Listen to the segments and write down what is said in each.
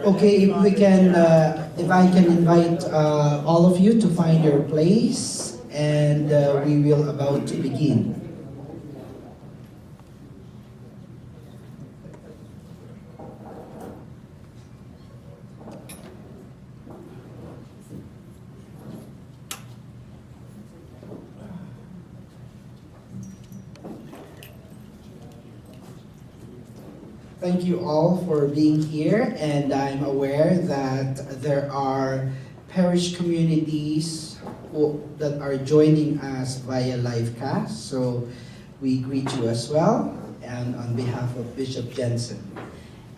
Okay, if we can, if I can invite all of you to find your place, and we will about to begin. Thank you all for being here, and I'm aware that there are parish communities that are joining us via live cast, so we greet you as well, and on behalf of Bishop Jensen.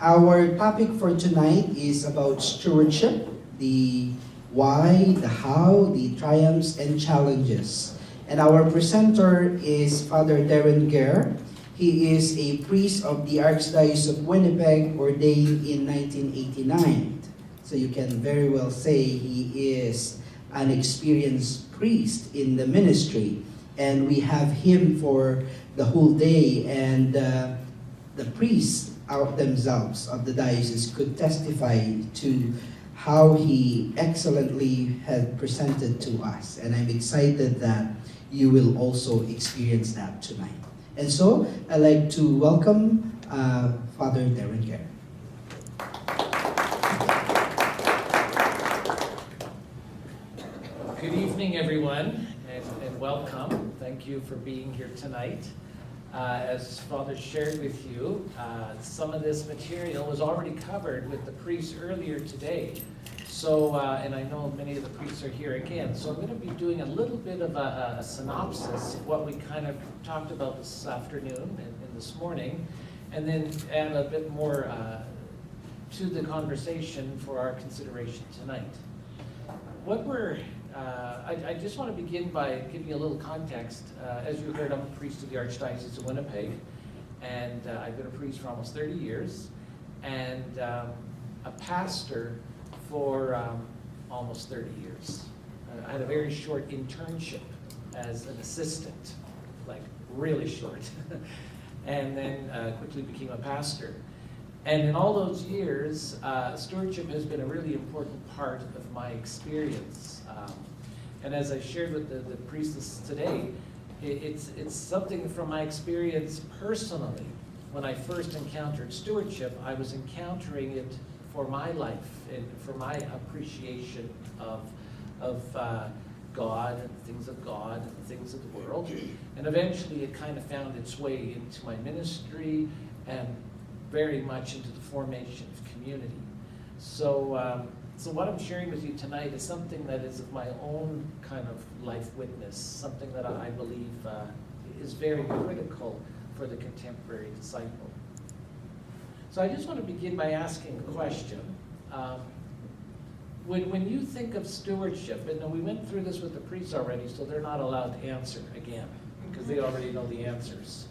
Our topic for tonight is about stewardship, the why, the how, the triumphs and challenges. And our presenter is Father Darrin Gurr. He is a priest of the Archdiocese of Winnipeg, ordained in 1989. So you can very well say he is an experienced priest in the ministry. And we have him for the whole day, and the priests out themselves of the diocese could testify to how he excellently had presented to us. And I'm excited that you will also experience that tonight. And so, I'd like to welcome Father Darrin Gurr. Good evening, everyone, and welcome. Thank you for being here tonight. As Father shared with you, some of this material was already covered with the priests earlier today. So, and I know many of the priests are here again, so I'm going to be doing a little bit of a synopsis of what we kind of talked about this afternoon and this morning, and then add a bit more to the conversation for our consideration tonight. I just want to begin by giving you a little context. As you heard, I'm a priest of the Archdiocese of Winnipeg, and I've been a priest for almost 30 years, and a pastor for almost 30 years. I had a very short internship as an assistant, like really short, and then quickly became a pastor. And in all those years, stewardship has been a really important part of my experience. And as I shared with the priestess today, it's something from my experience personally. When I first encountered stewardship, I was encountering it for my life and for my appreciation of God and things of God and things of the world. And eventually it kind of found its way into my ministry and very much into the formation of community. So, so what I'm sharing with you tonight is something that is of my own kind of life witness, something that I believe is very critical for the contemporary disciple. So I just want to begin by asking a question. When you think of stewardship, and we went through this with the priests already, so they're not allowed to answer again, because they already know the answers.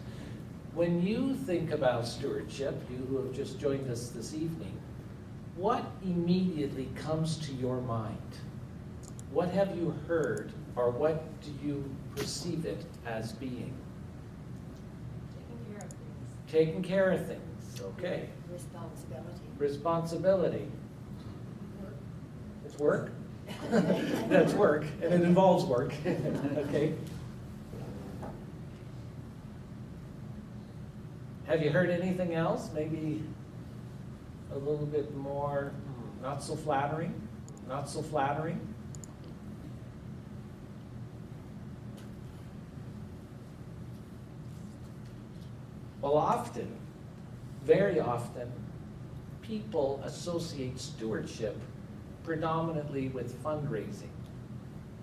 When you think about stewardship, you who have just joined us this evening, what immediately comes to your mind? What have you heard, or what do you perceive it as being? Taking care of things. Taking care of things, okay. Responsibility. Responsibility. It's work? That's work, and it involves work, okay. Have you heard anything else? Maybe a little bit more, not so flattering, not so flattering? Well, often, very often, people associate stewardship predominantly with fundraising,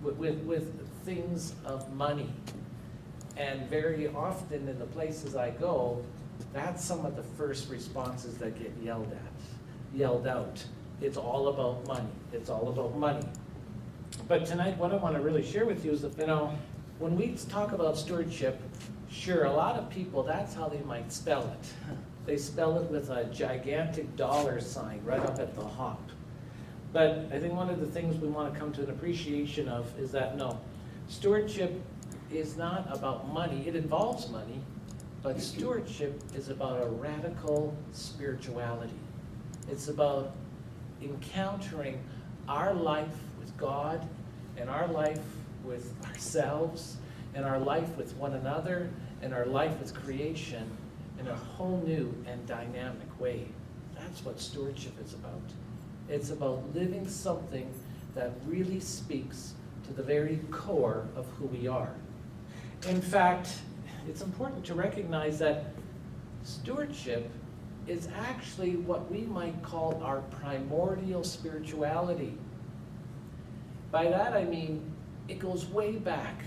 with things of money. And very often in the places I go, that's some of the first responses that get yelled out. It's all about money. It's all about money. But tonight, what I want to really share with you is that, when we talk about stewardship, sure, a lot of people, that's how they might spell it. They spell it with a gigantic dollar sign right up at the hop. But I think one of the things we want to come to an appreciation of is that, no, stewardship is not about money. It involves money, but stewardship is about a radical spirituality. It's about encountering our life with God and our life with ourselves and our life with one another and our life with creation in a whole new and dynamic way. That's what stewardship is about. It's about living something that really speaks to the very core of who we are. In fact, it's important to recognize that stewardship is actually what we might call our primordial spirituality. By that I mean it goes way back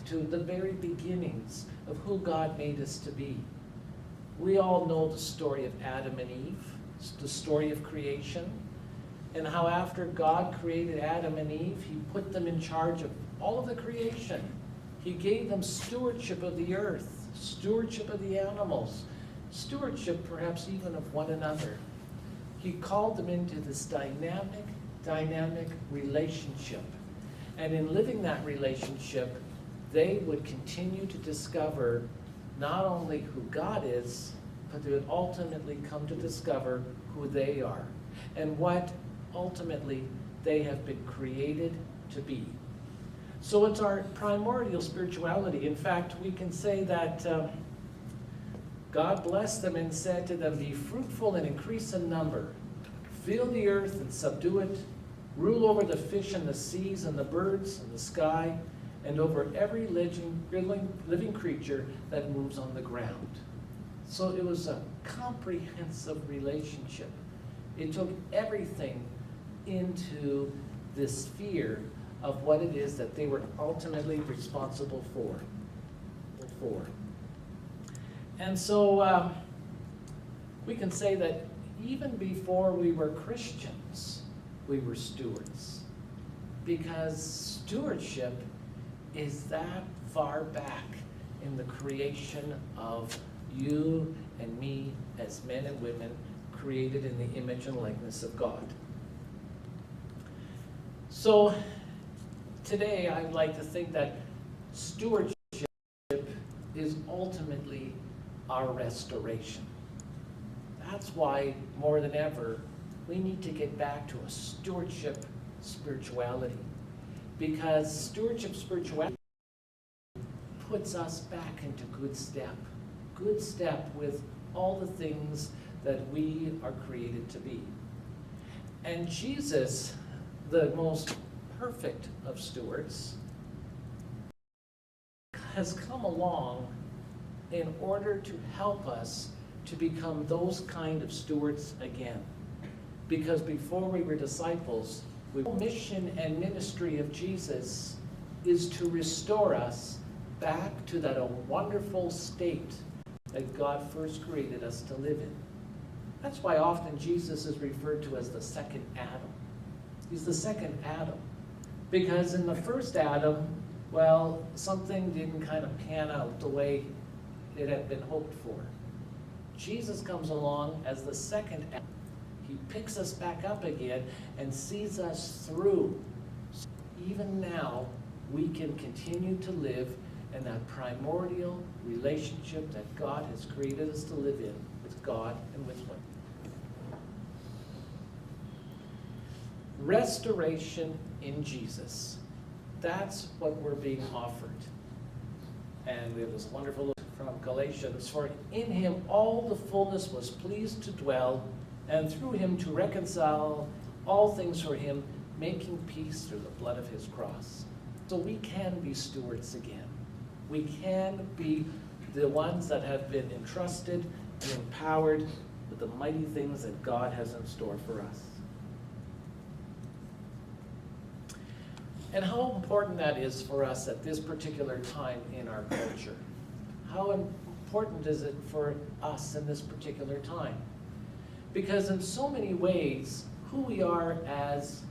to the very beginnings of who God made us to be. We all know the story of Adam and Eve, the story of creation, and how after God created Adam and Eve, he put them in charge of all of the creation. He gave them stewardship of the earth, stewardship of the animals, stewardship perhaps even of one another. He called them into this dynamic relationship. And in living that relationship, they would continue to discover not only who God is, but they would ultimately come to discover who they are and what ultimately they have been created to be. So it's our primordial spirituality. In fact, we can say that God blessed them and said to them, "Be fruitful and increase in number. Fill the earth and subdue it. Rule over the fish and the seas and the birds and the sky, and over every living creature that moves on the ground." So it was a comprehensive relationship. It took everything into this sphere of what it is that they were ultimately responsible for. And so we can say that even before we were Christians, we were stewards. Because stewardship is that far back in the creation of you and me as men and women created in the image and likeness of God. So today I'd like to think that stewardship is ultimately our restoration. That's why more than ever we need to get back to a stewardship spirituality, because stewardship spirituality puts us back into good step with all the things that we are created to be. And Jesus, the most perfect of stewards, has come along in order to help us to become those kind of stewards again. Because before we were disciples, the mission and ministry of Jesus is to restore us back to that wonderful state that God first created us to live in. That's why often Jesus is referred to as the second Adam. He's the second Adam. Because in the first Adam, well, something didn't kind of pan out the way it had been hoped for. Jesus comes along as the second Adam. He picks us back up again and sees us through. So even now, we can continue to live in that primordial relationship that God has created us to live in with God and with one. Restoration in Jesus. That's what we're being offered. And we have this wonderful look from Galatians. "For in him all the fullness was pleased to dwell, and through him to reconcile all things for him, making peace through the blood of his cross." So we can be stewards again. We can be the ones that have been entrusted and empowered with the mighty things that God has in store for us. And how important that is for us at this particular time in our culture. How important is it for us in this particular time? Because in so many ways, who we are as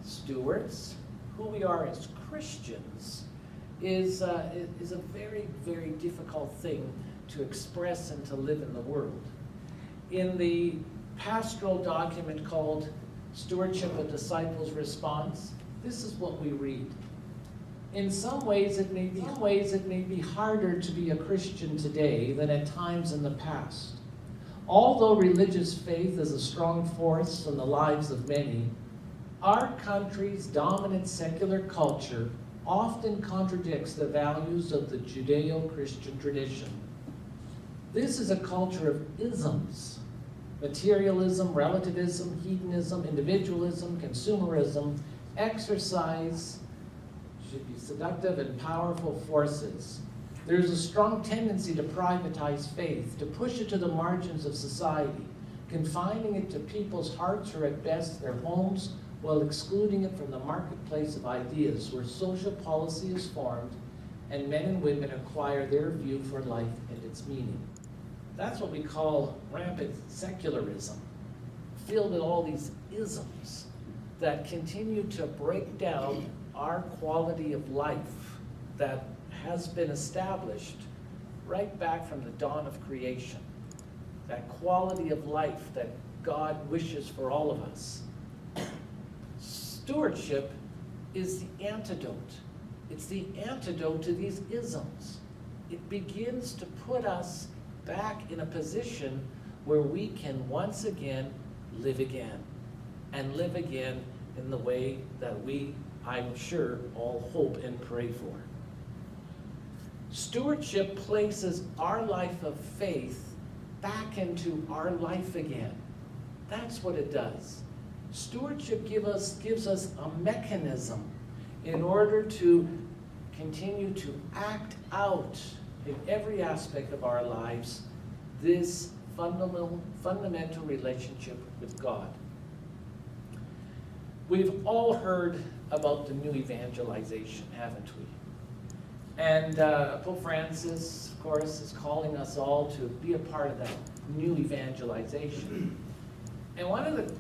stewards, who we are as Christians, is a very, very difficult thing to express and to live in the world. In the pastoral document called Stewardship, a Disciple's Response, this is what we read. In some ways it may be harder to be a Christian today than at times in the past. Although religious faith is a strong force in the lives of many, our country's dominant secular culture often contradicts the values of the Judeo-Christian tradition. This is a culture of isms: materialism, relativism, hedonism, individualism, consumerism. Exercise should be seductive and powerful forces. There's a strong tendency to privatize faith, to push it to the margins of society, confining it to people's hearts or at best their homes, while excluding it from the marketplace of ideas where social policy is formed and men and women acquire their view for life and its meaning. That's what we call rampant secularism, filled with all these isms that continue to break down our quality of life that has been established right back from the dawn of creation. That quality of life that God wishes for all of us. Stewardship is the antidote. It's the antidote to these isms. It begins to put us back in a position where we can once again live again, and live again in the way that we, I'm sure, all hope and pray for. Stewardship places our life of faith back into our life again. That's what it does. Stewardship gives us a mechanism in order to continue to act out in every aspect of our lives this fundamental relationship with God. We've all heard about the new evangelization, haven't we? And Pope Francis, of course, is calling us all to be a part of that new evangelization. And one of the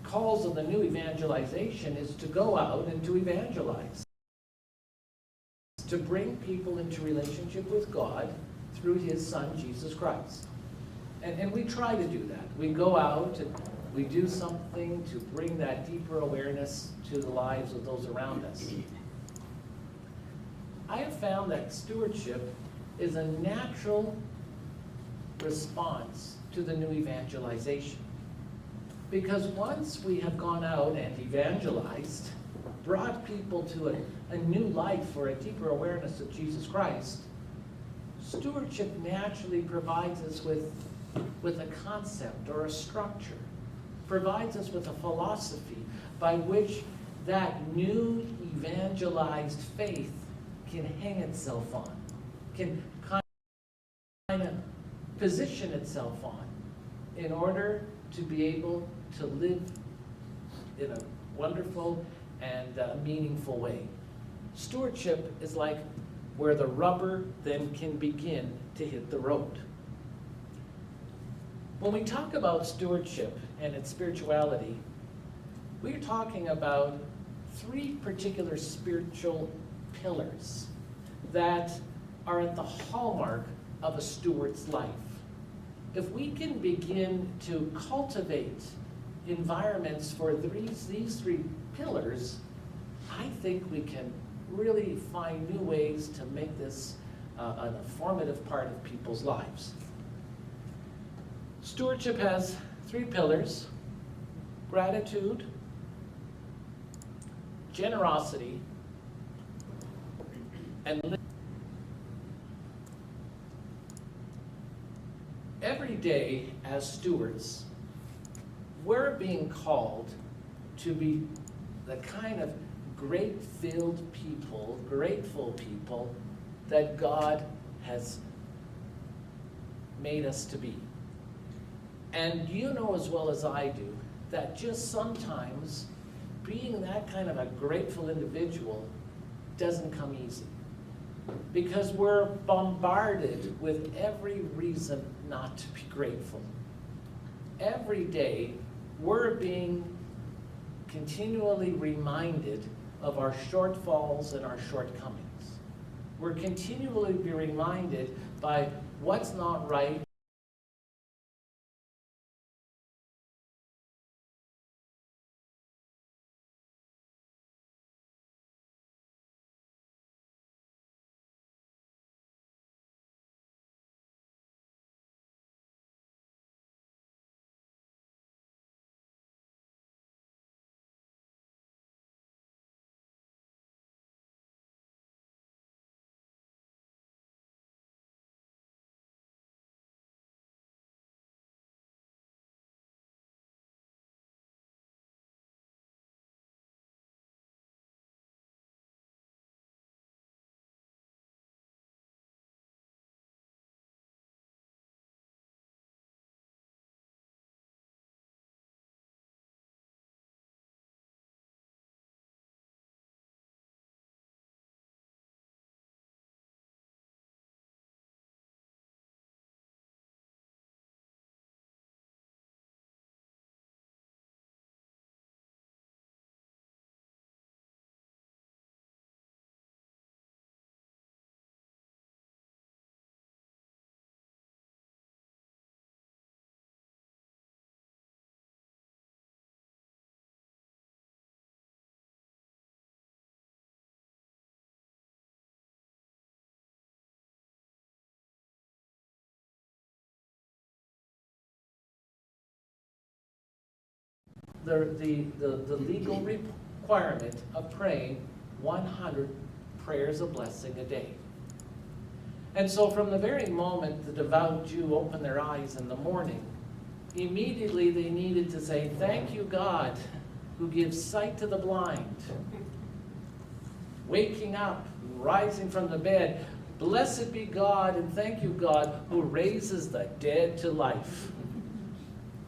calls of the new evangelization is to go out and to evangelize, to bring people into relationship with God through His Son, Jesus Christ. And we try to do that. We go out and we do something to bring that deeper awareness to the lives of those around us. I have found that stewardship is a natural response to the new evangelization. Because once we have gone out and evangelized, brought people to a new life or a deeper awareness of Jesus Christ, stewardship naturally provides us with a concept or a structure, provides us with a philosophy by which that new evangelized faith can hang itself on, can kind of position itself on in order to be able to live in a wonderful and meaningful way. Stewardship is like where the rubber then can begin to hit the road. When we talk about stewardship and its spirituality, we're talking about three particular spiritual pillars that are at the hallmark of a steward's life. If we can begin to cultivate environments for these three pillars, I think we can really find new ways to make this a formative part of people's lives. Stewardship has three pillars: gratitude, generosity, and every day as stewards, we're being called to be the kind of grace-filled people, grateful people that God has made us to be. And you know as well as I do that just sometimes being that kind of a grateful individual doesn't come easy, because we're bombarded with every reason not to be grateful. Every day, we're being continually reminded of our shortfalls and our shortcomings. We're continually being reminded by what's not right the legal requirement of praying 100 prayers of blessing a day. And so from the very moment the devout Jew opened their eyes in the morning, immediately they needed to say, "Thank you, God, who gives sight to the blind." Waking up, rising from the bed, "Blessed be God and thank you, God, who raises the dead to life."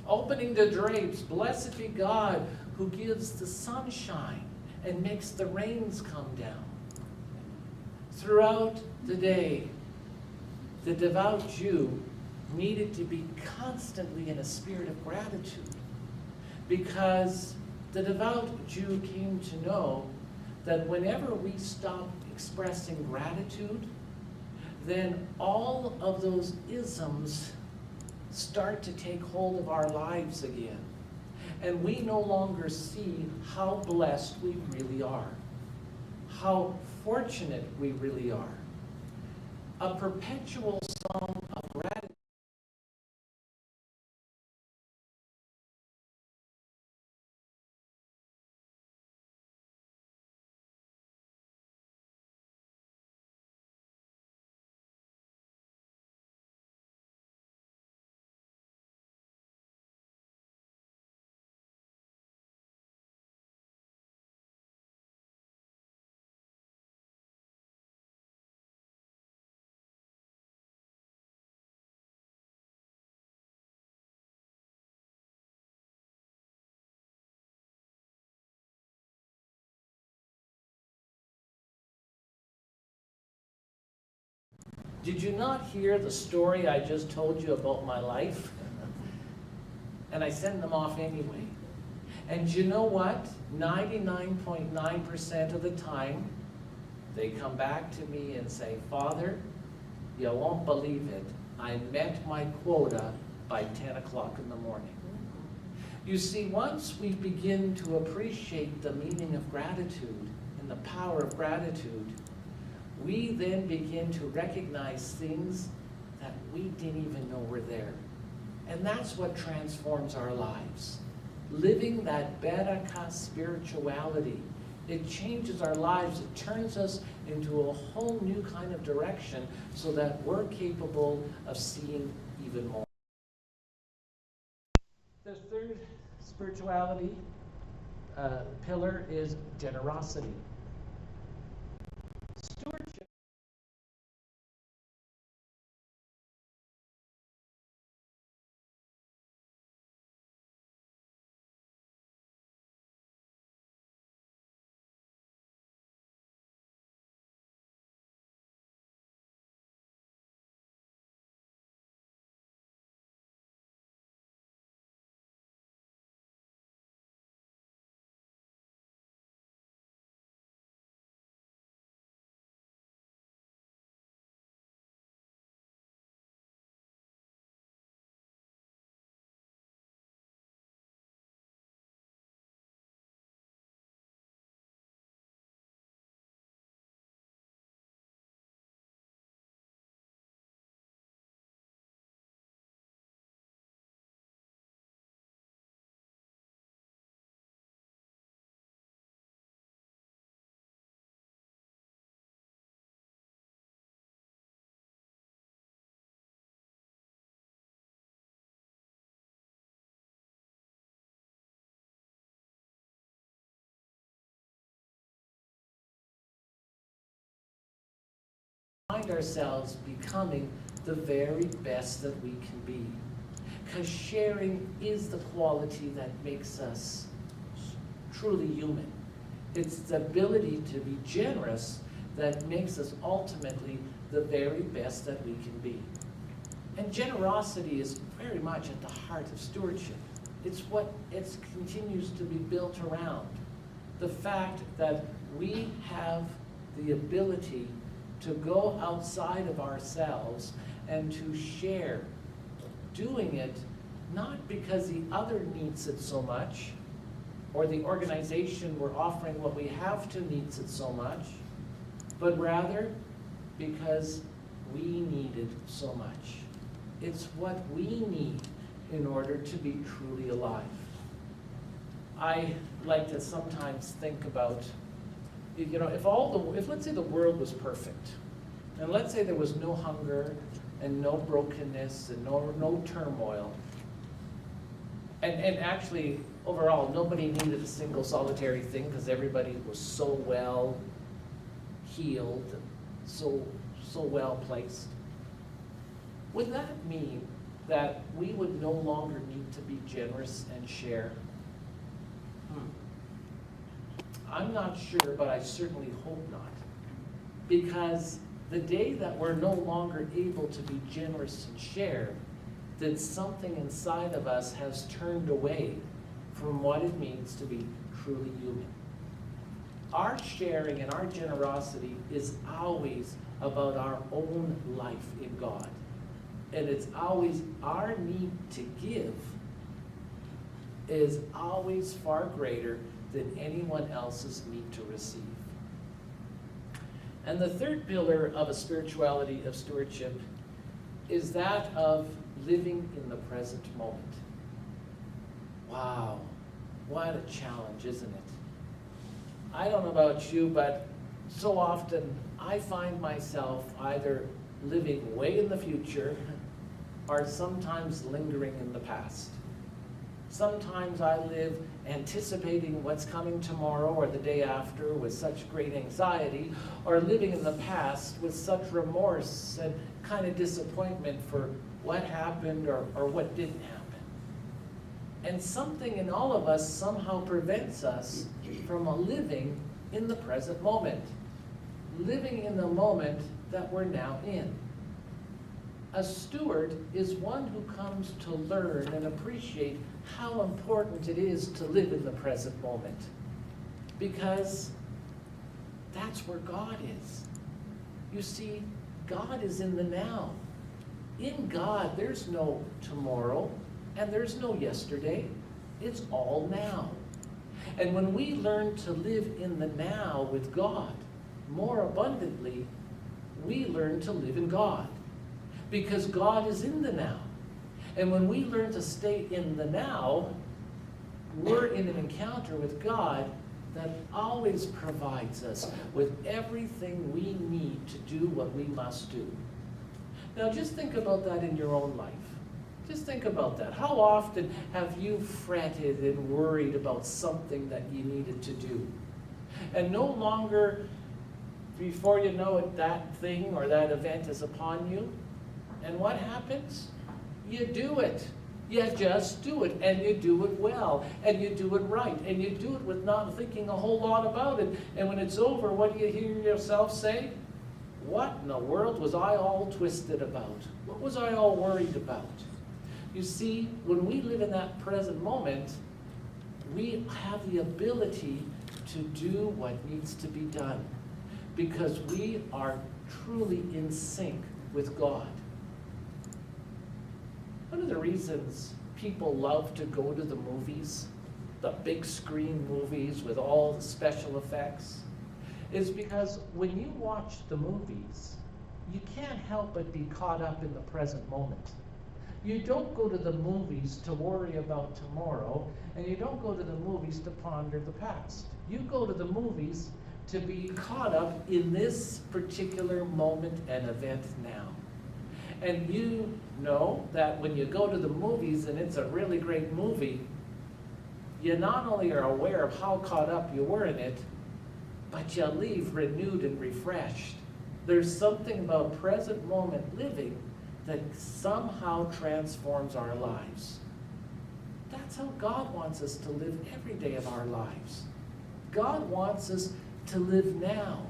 Opening the drapes, "Blessed be God who gives the sunshine and makes the rains come down." Throughout the day, the devout Jew needed to be constantly in a spirit of gratitude, because the devout Jew came to know that whenever we stop expressing gratitude, then all of those isms start to take hold of our lives again. And we no longer see how blessed we really are, how fortunate we really are. A perpetual song of gratitude Did you not hear the story I just told you about my life? And I send them off anyway. And you know what? 99.9% of the time, they come back to me and say, "Father, you won't believe it. I met my quota by 10 o'clock in the morning." You see, once we begin to appreciate the meaning of gratitude and the power of gratitude, we then begin to recognize things that we didn't even know were there. And that's what transforms our lives. Living that Beraka spirituality, it changes our lives. It turns us into a whole new kind of direction so that we're capable of seeing even more. The third spirituality pillar is generosity. Stewardship. Find ourselves becoming the very best that we can be. Because sharing is the quality that makes us truly human. It's the ability to be generous that makes us ultimately the very best that we can be. And generosity is very much at the heart of stewardship. It's what it continues to be built around. The fact that we have the ability to go outside of ourselves and to share, doing it not because the other needs it so much, or the organization we're offering what we have to needs it so much, but rather because we need it so much. It's what we need in order to be truly alive. I like to sometimes think about, if let's say the world was perfect, and let's say there was no hunger and no brokenness and no turmoil, and actually overall nobody needed a single solitary thing because everybody was so well healed, and so well placed. Would that mean that we would no longer need to be generous and share? I'm not sure, but I certainly hope not. Because the day that we're no longer able to be generous and share, then something inside of us has turned away from what it means to be truly human. Our sharing and our generosity is always about our own life in God. And it's always our need to give is always far greater than anyone else's need to receive. And the third pillar of a spirituality of stewardship is that of living in the present moment. Wow, what a challenge, isn't it? I don't know about you, but so often I find myself either living way in the future or sometimes lingering in the past. Sometimes I live anticipating what's coming tomorrow or the day after with such great anxiety, or living in the past with such remorse and kind of disappointment for what happened or what didn't happen. And something in all of us somehow prevents us from living in the present moment, living in the moment that we're now in. A steward is one who comes to learn and appreciate how important it is to live in the present moment, because that's where God is. You see, God is in the now. In God, there's no tomorrow and there's no yesterday. It's all now. And when we learn to live in the now with God more abundantly, we learn to live in God, because God is in the now. And when we learn to stay in the now, we're in an encounter with God that always provides us with everything we need to do what we must do. Now just think about that in your own life. Just think about that. How often have you fretted and worried about something that you needed to do? And no longer, before you know it, that thing or that event is upon you. And what happens? You do it. You just do it, and you do it well, and you do it right, and you do it with not thinking a whole lot about it. And when it's over, what do you hear yourself say? What in the world was I all twisted about? What was I all worried about? You see, when we live in that present moment, we have the ability to do what needs to be done, because we are truly in sync with God. One of the reasons people love to go to the movies, the big screen movies with all the special effects, is because when you watch the movies, you can't help but be caught up in the present moment. You don't go to the movies to worry about tomorrow, and you don't go to the movies to ponder the past. You go to the movies to be caught up in this particular moment and event now. And you know that when you go to the movies and it's a really great movie, you not only are aware of how caught up you were in it, but you leave renewed and refreshed. There's something about present moment living that somehow transforms our lives. That's how God wants us to live every day of our lives. God wants us to live now,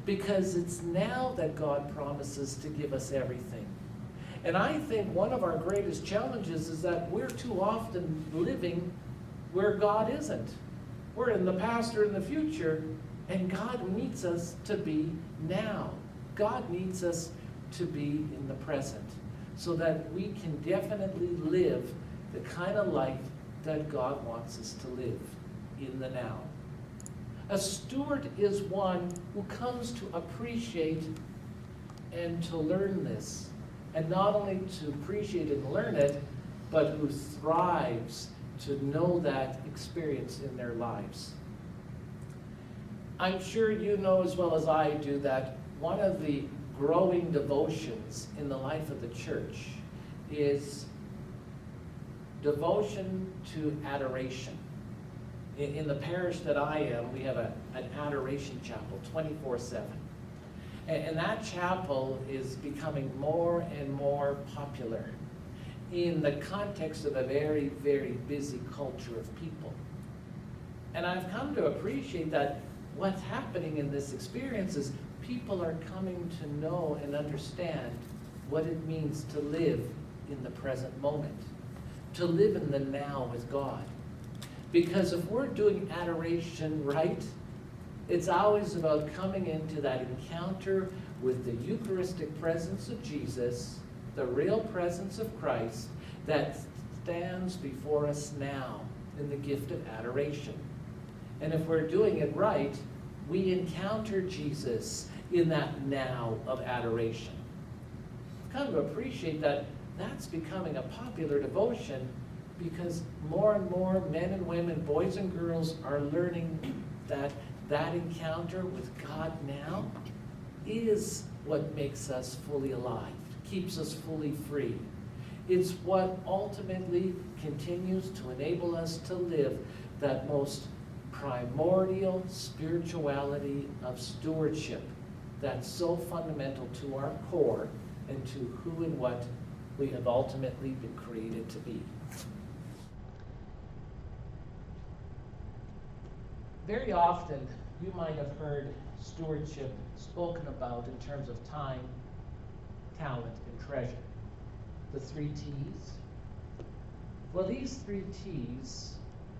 because it's now that God promises to give us everything. And I think one of our greatest challenges is that we're too often living where God isn't. We're in the past or in the future, and God needs us to be now. God needs us to be in the present, so that we can definitely live the kind of life that God wants us to live in the now. A steward is one who comes to appreciate and to learn this. And not only to appreciate and learn it, but who thrives to know that experience in their lives. I'm sure you know as well as I do that one of the growing devotions in the life of the church is devotion to adoration. In the parish that I am, we have an adoration chapel 24/7. And that chapel is becoming more and more popular in the context of a very, very busy culture of people. And I've come to appreciate that what's happening in this experience is people are coming to know and understand what it means to live in the present moment, to live in the now with God. Because if we're doing adoration right, it's always about coming into that encounter with the Eucharistic presence of Jesus, the real presence of Christ that stands before us now in the gift of adoration. And if we're doing it right, we encounter Jesus in that now of adoration. Kind of appreciate that that's becoming a popular devotion because more and more men and women, boys and girls are learning that that encounter with God now is what makes us fully alive, keeps us fully free. It's what ultimately continues to enable us to live that most primordial spirituality of stewardship that's so fundamental to our core and to who and what we have ultimately been created to be. Very often, you might have heard stewardship spoken about in terms of time, talent, and treasure. The 3 T's. Well, these 3 T's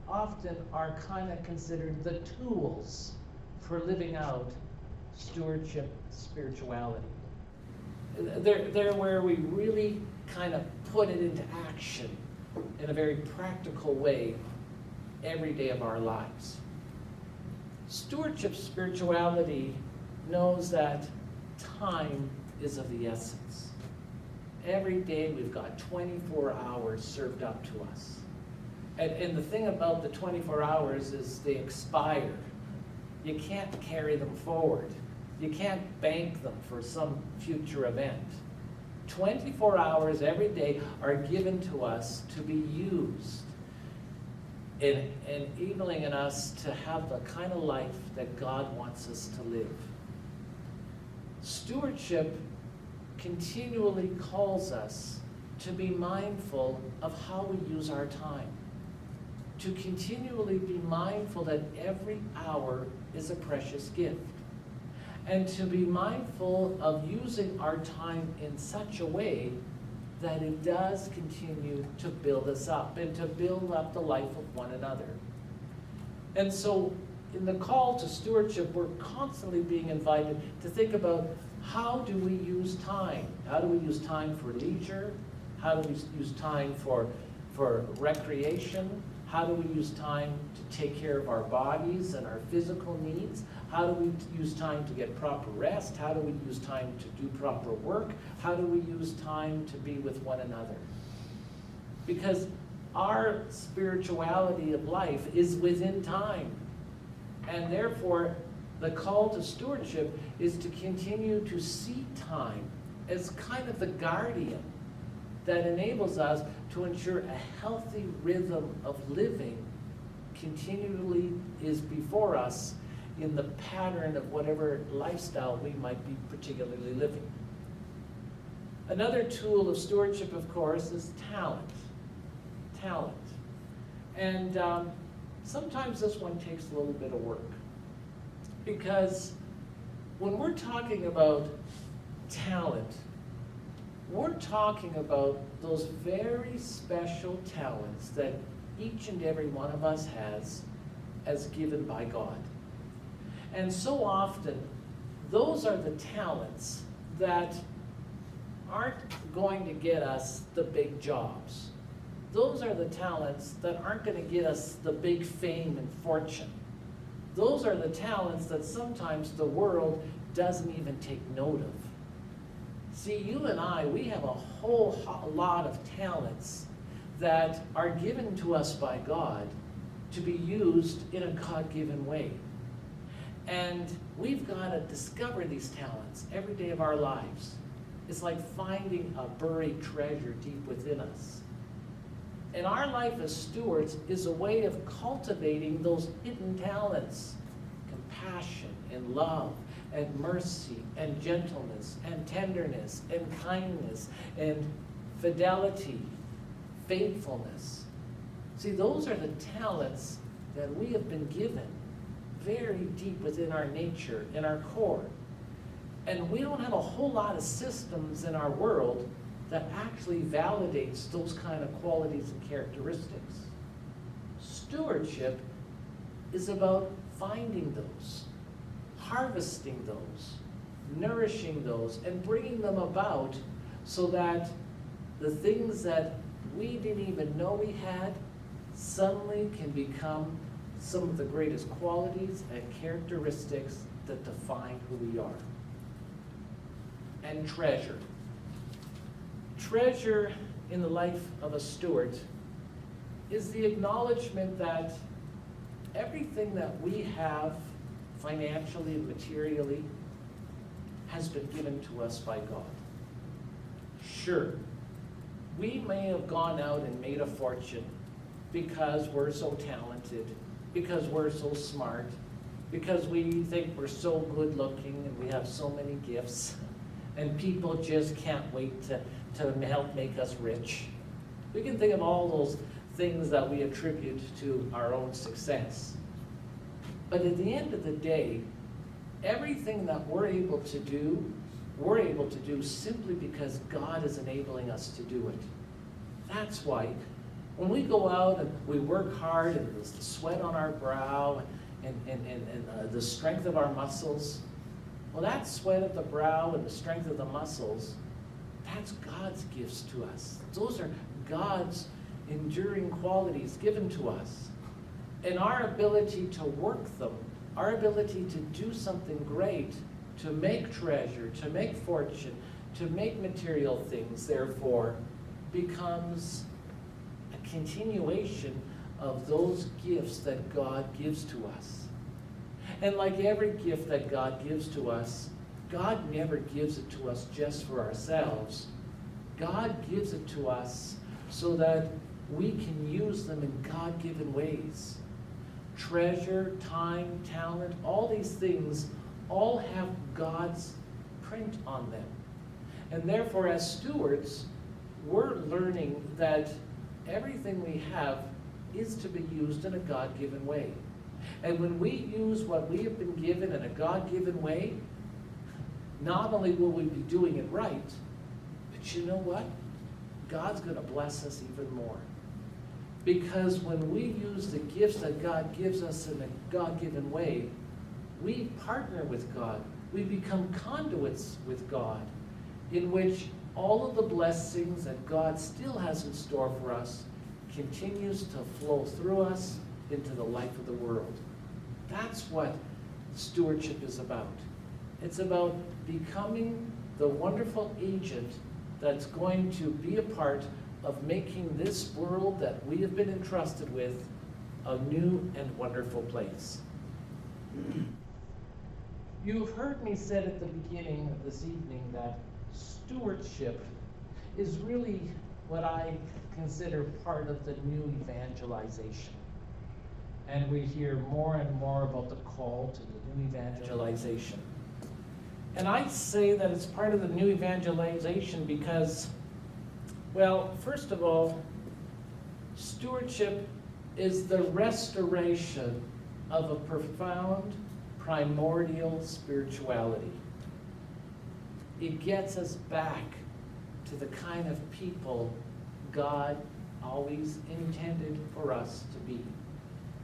often are kind of considered the tools for living out stewardship spirituality. They're where we really kind of put it into action in a very practical way every day of our lives. Stewardship spirituality knows that time is of the essence. Every day we've got 24 hours served up to us. And the thing about the 24 hours is they expire. You can't carry them forward. You can't bank them for some future event. 24 hours every day are given to us to be used in enabling in us to have the kind of life that God wants us to live. Stewardship continually calls us to be mindful of how we use our time, to continually be mindful that every hour is a precious gift, and to be mindful of using our time in such a way that it does continue to build us up and to build up the life of one another. And so in the call to stewardship, we're constantly being invited to think about how do we use time? How do we use time for leisure? How do we use time for recreation? How do we use time to take care of our bodies and our physical needs? How do we use time to get proper rest? How do we use time to do proper work? How do we use time to be with one another? Because our spirituality of life is within time. And therefore, the call to stewardship is to continue to see time as kind of the guardian that enables us to ensure a healthy rhythm of living continually is before us in the pattern of whatever lifestyle we might be particularly living. Another tool of stewardship, of course, is talent. Talent. And sometimes this one takes a little bit of work. Because when we're talking about talent, we're talking about those very special talents that each and every one of us has as given by God. And so often, those are the talents that aren't going to get us the big jobs. Those are the talents that aren't going to get us the big fame and fortune. Those are the talents that sometimes the world doesn't even take note of. See, you and I, we have a whole lot of talents that are given to us by God to be used in a God-given way. And we've got to discover these talents every day of our lives. It's like finding a buried treasure deep within us. And our life as stewards is a way of cultivating those hidden talents: compassion and love and mercy and gentleness and tenderness and kindness and fidelity, faithfulness. See, those are the talents that we have been given very deep within our nature, in our core. And we don't have a whole lot of systems in our world that actually validates those kind of qualities and characteristics. Stewardship is about finding those, harvesting those, nourishing those, and bringing them about so that the things that we didn't even know we had suddenly can become some of the greatest qualities and characteristics that define who we are. And treasure. Treasure in the life of a steward is the acknowledgement that everything that we have financially and materially has been given to us by God. Sure, we may have gone out and made a fortune because we're so talented, because we're so smart, because we think we're so good looking and we have so many gifts, and people just can't wait to help make us rich. We can think of all those things that we attribute to our own success. But at the end of the day, everything that we're able to do simply because God is enabling us to do it. That's why when we go out and we work hard and there's the sweat on our brow and the strength of our muscles, well, that sweat of the brow and the strength of the muscles, that's God's gifts to us. Those are God's enduring qualities given to us. And our ability to work them, our ability to do something great, to make treasure, to make fortune, to make material things, therefore, becomes a continuation of those gifts that God gives to us. And like every gift that God gives to us, God never gives it to us just for ourselves. God gives it to us so that we can use them in God-given ways. Treasure, time, talent, all these things all have God's print on them. And therefore, as stewards, we're learning that everything we have is to be used in a God-given way. And when we use what we have been given in a God-given way, not only will we be doing it right, but you know what? God's going to bless us even more. Because when we use the gifts that God gives us in a God-given way, we partner with God. We become conduits with God, in which all of the blessings that God still has in store for us continues to flow through us into the life of the world. That's what stewardship is about. It's about becoming the wonderful agent that's going to be a part of making this world that we have been entrusted with a new and wonderful place. You've heard me say at the beginning of this evening that stewardship is really what I consider part of the new evangelization. And we hear more and more about the call to the new evangelization. And I say that it's part of the new evangelization because, well, first of all, stewardship is the restoration of a profound, primordial spirituality. It gets us back to the kind of people God always intended for us to be.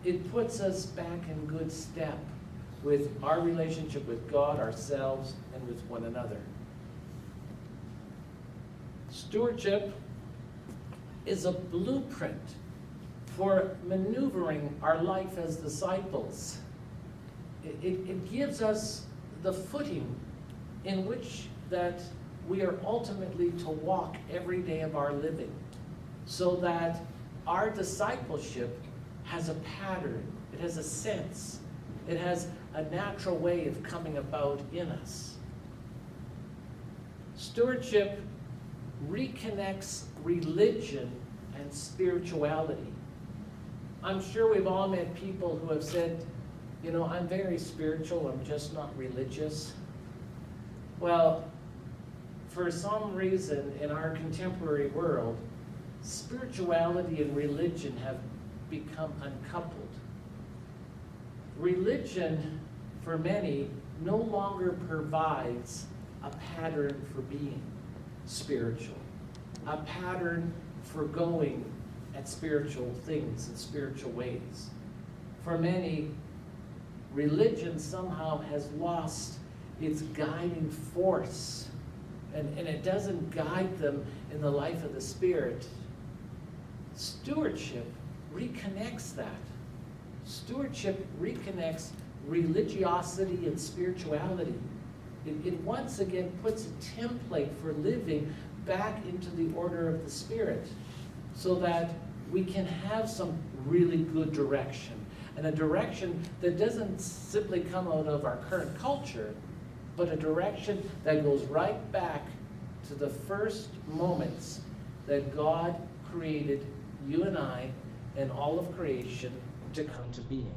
It puts us back in good step with our relationship with God, ourselves, and with one another. Stewardship is a blueprint for maneuvering our life as disciples. It gives us the footing in which that we are ultimately to walk every day of our living. so that our discipleship has a pattern, it has a sense, it has a natural way of coming about in us. Stewardship reconnects religion and spirituality. I'm sure we've all met people who have said, you know, I'm very spiritual, I'm just not religious. Well, for some reason in our contemporary world, spirituality and religion have become uncoupled. Religion, for many, no longer provides a pattern for being spiritual, a pattern for going at spiritual things and spiritual ways. For many, religion somehow has lost its guiding force, and it doesn't guide them in the life of the Spirit. Stewardship reconnects that. Stewardship reconnects religiosity and spirituality. It once again puts a template for living back into the order of the Spirit, so that we can have some really good direction, and a direction that doesn't simply come out of our current culture, but a direction that goes right back to the first moments that God created you and I and all of creation to come to being.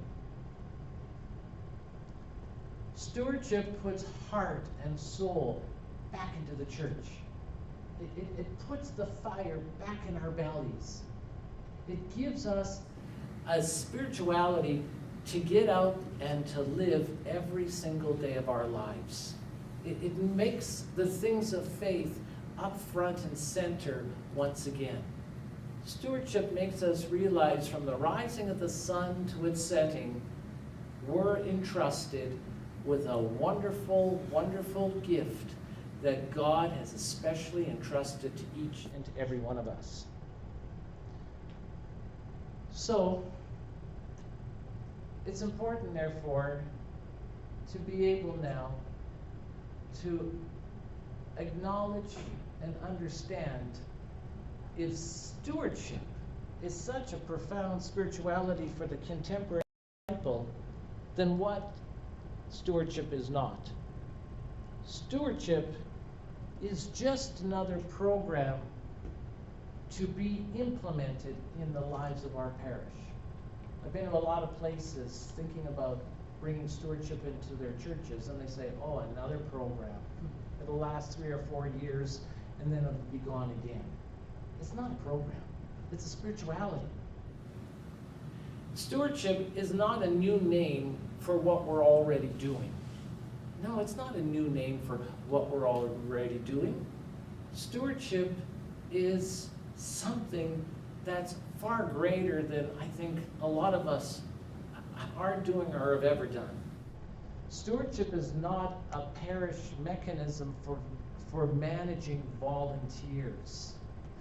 Stewardship puts heart and soul back into the church. It puts the fire back in our bellies. It gives us a spirituality to get out and to live every single day of our lives. It makes the things of faith up front and center once again. Stewardship makes us realize from the rising of the sun to its setting, we're entrusted with a wonderful, wonderful gift that God has especially entrusted to each and every one of us. So, it's important, therefore, to be able now to acknowledge and understand if stewardship is such a profound spirituality for the contemporary people, then what stewardship is not. Stewardship is just another program to be implemented in the lives of our parish. I've been to a lot of places thinking about bringing stewardship into their churches, and they say, oh, another program. It'll last 3 or 4 years, and then it'll be gone again. It's not a program. It's a spirituality. Stewardship is not a new name for what we're already doing. No, it's not a new name for what we're already doing. Stewardship is something that's far greater than I think a lot of us are doing or have ever done. Stewardship is not a parish mechanism for managing volunteers.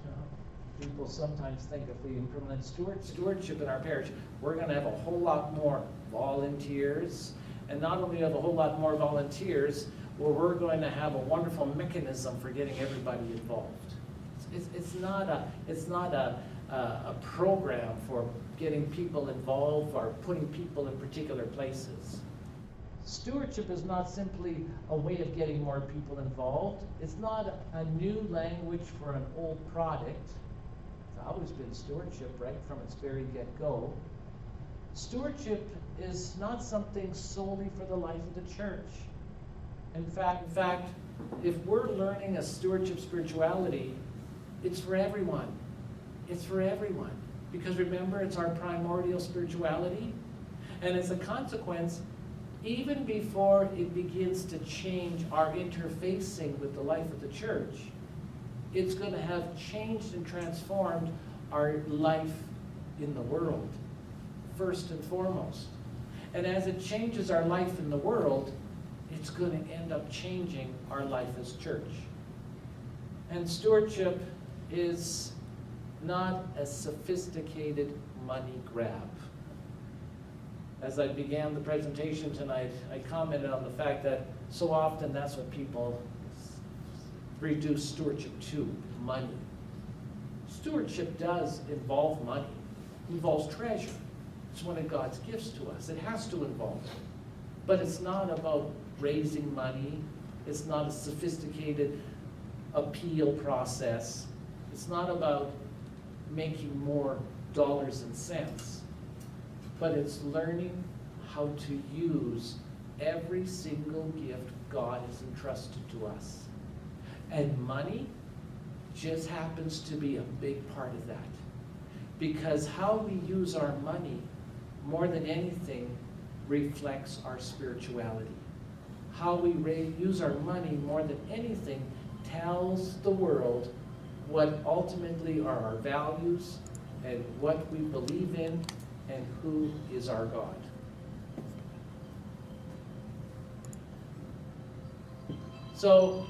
You know, people sometimes think if we implement stewardship in our parish, we're going to have a whole lot more volunteers. And not only have a whole lot more volunteers, well, we're going to have a wonderful mechanism for getting everybody involved. It's not a program for getting people involved or putting people in particular places. Stewardship is not simply a way of getting more people involved. It's not a new language for an old product. It's always been stewardship right from its very get-go. Stewardship is not something solely for the life of the church. In fact, if we're learning a stewardship spirituality, it's for everyone. It's for everyone. Because remember, it's our primordial spirituality. And as a consequence, even before it begins to change our interfacing with the life of the church, it's going to have changed and transformed our life in the world, first and foremost. And as it changes our life in the world, it's going to end up changing our life as church. And stewardship is not a sophisticated money grab. As I began the presentation tonight, I commented on the fact that so often that's what people reduce stewardship to, money. Stewardship does involve money, involves treasure. It's one of God's gifts to us. It has to involve it. But it's not about raising money. It's not a sophisticated appeal process. It's not about making more dollars and cents. But it's learning how to use every single gift God has entrusted to us. And money just happens to be a big part of that. Because how we use our money, more than anything, reflects our spirituality. How we use our money, more than anything, tells the world what ultimately are our values and what we believe in and who is our God. So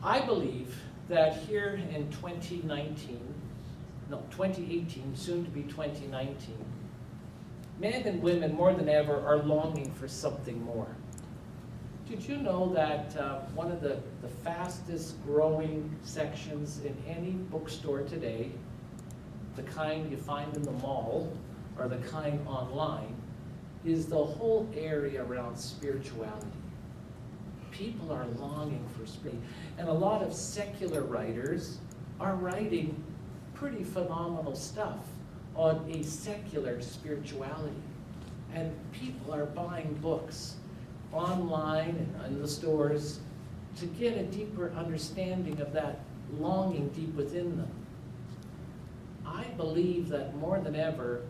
I believe that here in 2018, soon to be 2019, men and women more than ever are longing for something more. Did you know that one of the fastest growing sections in any bookstore today, the kind you find in the mall or the kind online, is the whole area around spirituality? People are longing for spirit. And a lot of secular writers are writing pretty phenomenal stuff on a secular spirituality. And people are buying books online and in the stores to get a deeper understanding of that longing deep within them. I believe that more than ever,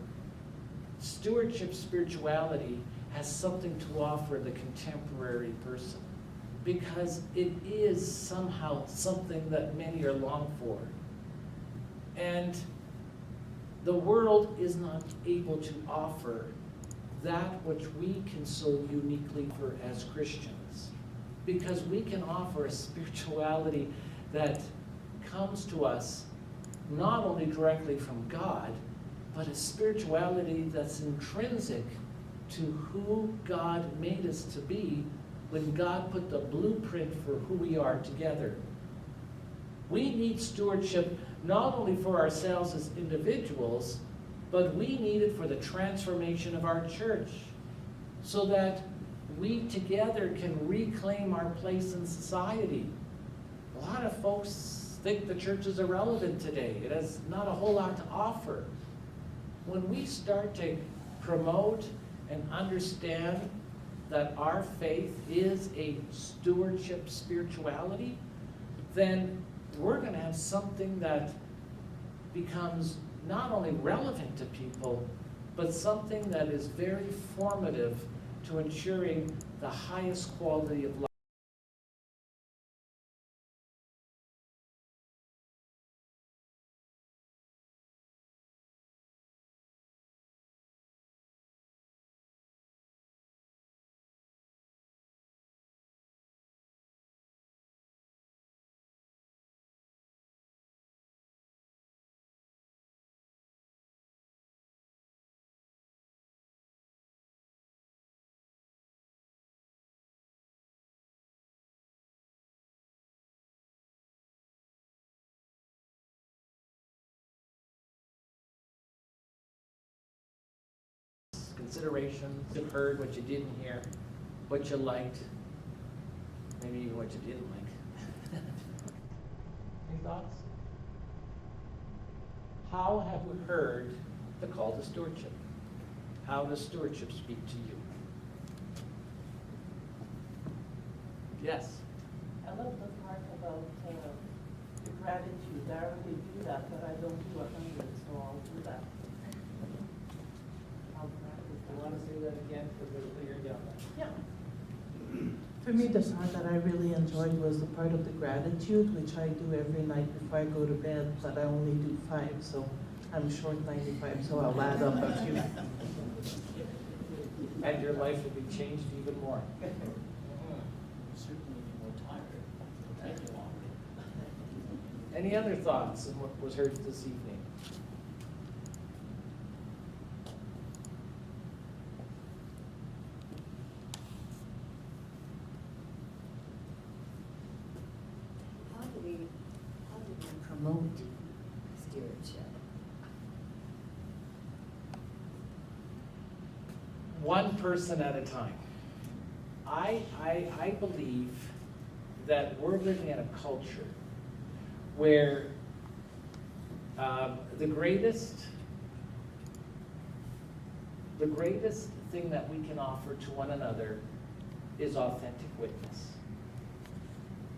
stewardship spirituality has something to offer the contemporary person, because it is somehow something that many are longing for. And the world is not able to offer that which we can so uniquely for as Christians, because we can offer a spirituality that comes to us not only directly from God, but a spirituality that's intrinsic to who God made us to be when God put the blueprint for who we are together. We need stewardship not only for ourselves as individuals, but we need it for the transformation of our church, so that we together can reclaim our place in society. A lot of folks think the church is irrelevant today. It has not a whole lot to offer. When we start to promote and understand that our faith is a stewardship spirituality, then we're going to have something that becomes not only relevant to people, but something that is very formative to ensuring the highest quality of life. Considerations, what you heard, what you didn't hear, what you liked, maybe even what you didn't like. Any thoughts? How have we heard the call to stewardship? How does stewardship speak to you? Yes? I love the part about the gratitude. I already do that, but I don't do 100, so I'll do that. I'll practice You that. want to say that again, because we're clear down there? Yeah. For me, the part that I really enjoyed was the part of the gratitude, which I do every night before I go to bed, but I only do 5, so I'm short 95, so I'll add up a few. And your life will be changed even more. Certainly be more tired. It'll take you longer. Any other thoughts on what was heard this evening? How do we promote stewardship? stewardship? One person at a time. I believe that we're living in a culture where the greatest thing that we can offer to one another is authentic witness.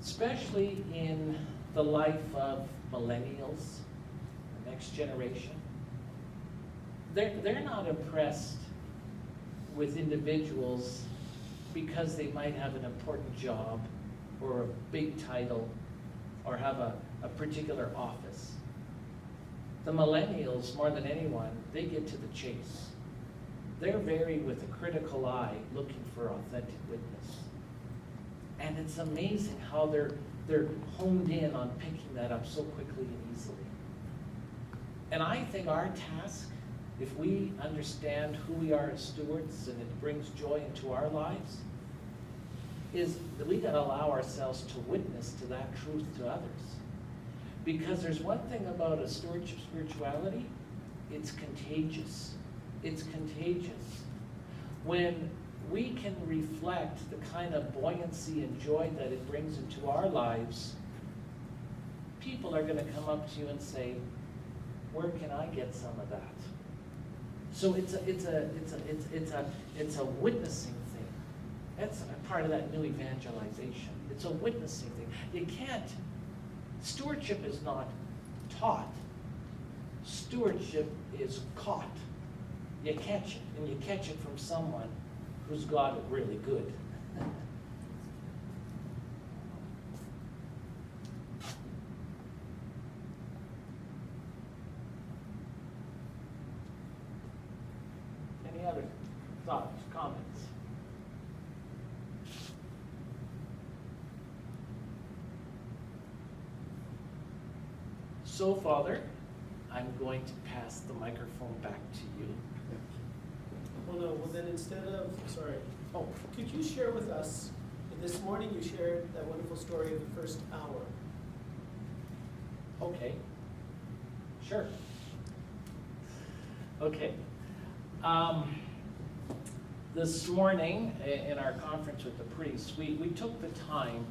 Especially in the life of millennials, the next generation. They're not impressed with individuals because they might have an important job or a big title or have a particular office. The millennials, more than anyone, they get to the chase. They're very with a critical eye looking for authentic witness. And it's amazing how they're honed in on picking that up so quickly and easily. And I think our task, if we understand who we are as stewards and it brings joy into our lives, is that we gotta allow ourselves to witness to that truth to others. Because there's one thing about a stewardship spirituality, it's contagious. It's contagious. When we can reflect the kind of buoyancy and joy that it brings into our lives, people are gonna come up to you and say, where can I get some of that? So it's a witnessing thing. That's a part of that new evangelization. It's a witnessing thing. You can't, stewardship is not taught. Stewardship is caught. You catch it, and you catch it from someone who's got it really good. Any other thoughts, comments? So, Father, I'm going to pass the microphone back to you. Well, no, well then instead of, sorry, Oh, could you share with us, this morning you shared that wonderful story of the first hour. okay. Sure. Okay. This morning, in our conference with the priests, we took the time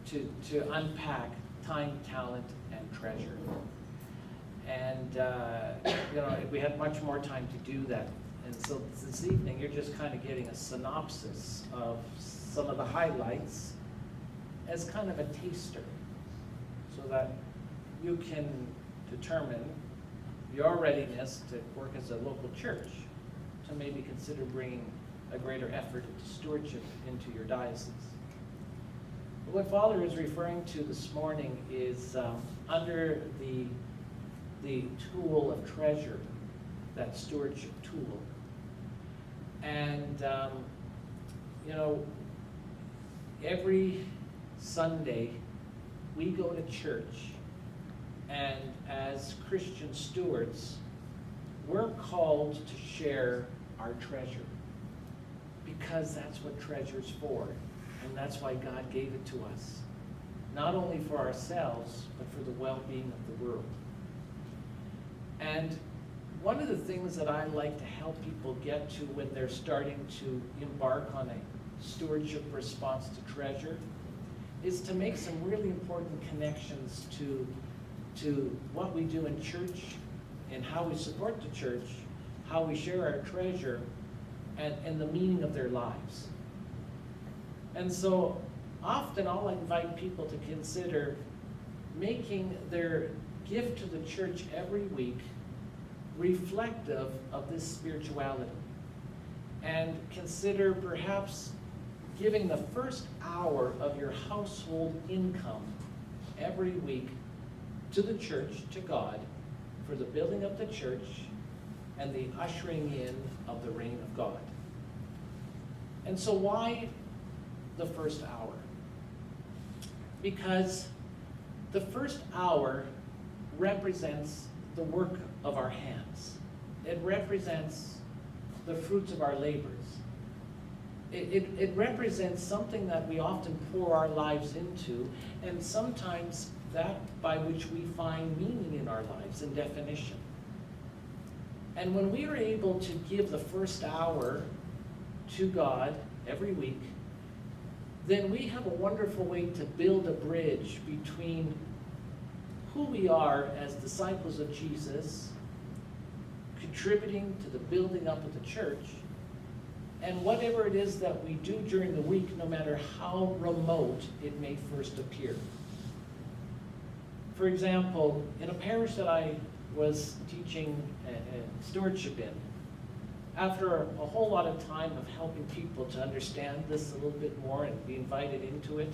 to unpack time, talent, and treasure. And, we had much more time to do that. And so this evening, you're just kind of getting a synopsis of some of the highlights as kind of a taster, so that you can determine your readiness to work as a local church, to maybe consider bringing a greater effort into stewardship into your diocese. What Father is referring to this morning is under the tool of treasure, that stewardship tool. And, every Sunday we go to church, and as Christian stewards, we're called to share our treasure, because that's what treasure's for, and that's why God gave it to us. Not only for ourselves, but for the well-being of the world. And one of the things that I like to help people get to when they're starting to embark on a stewardship response to treasure is to make some really important connections to what we do in church and how we support the church, how we share our treasure, and the meaning of their lives. And so often I'll invite people to consider making their gift to the church every week reflective of this spirituality, and consider perhaps giving the first hour of your household income every week to the church, to God, for the building of the church and the ushering in of the reign of God. And so why the first hour? Because the first hour represents the work of our hands. It represents the fruits of our labors. It represents something that we often pour our lives into, and sometimes that by which we find meaning in our lives and definition. And when we are able to give the first hour to God every week, then we have a wonderful way to build a bridge between who we are as disciples of Jesus, contributing to the building up of the church, and whatever it is that we do during the week, no matter how remote it may first appear. For example, in a parish that I was teaching stewardship in, after a whole lot of time of helping people to understand this a little bit more and be invited into it,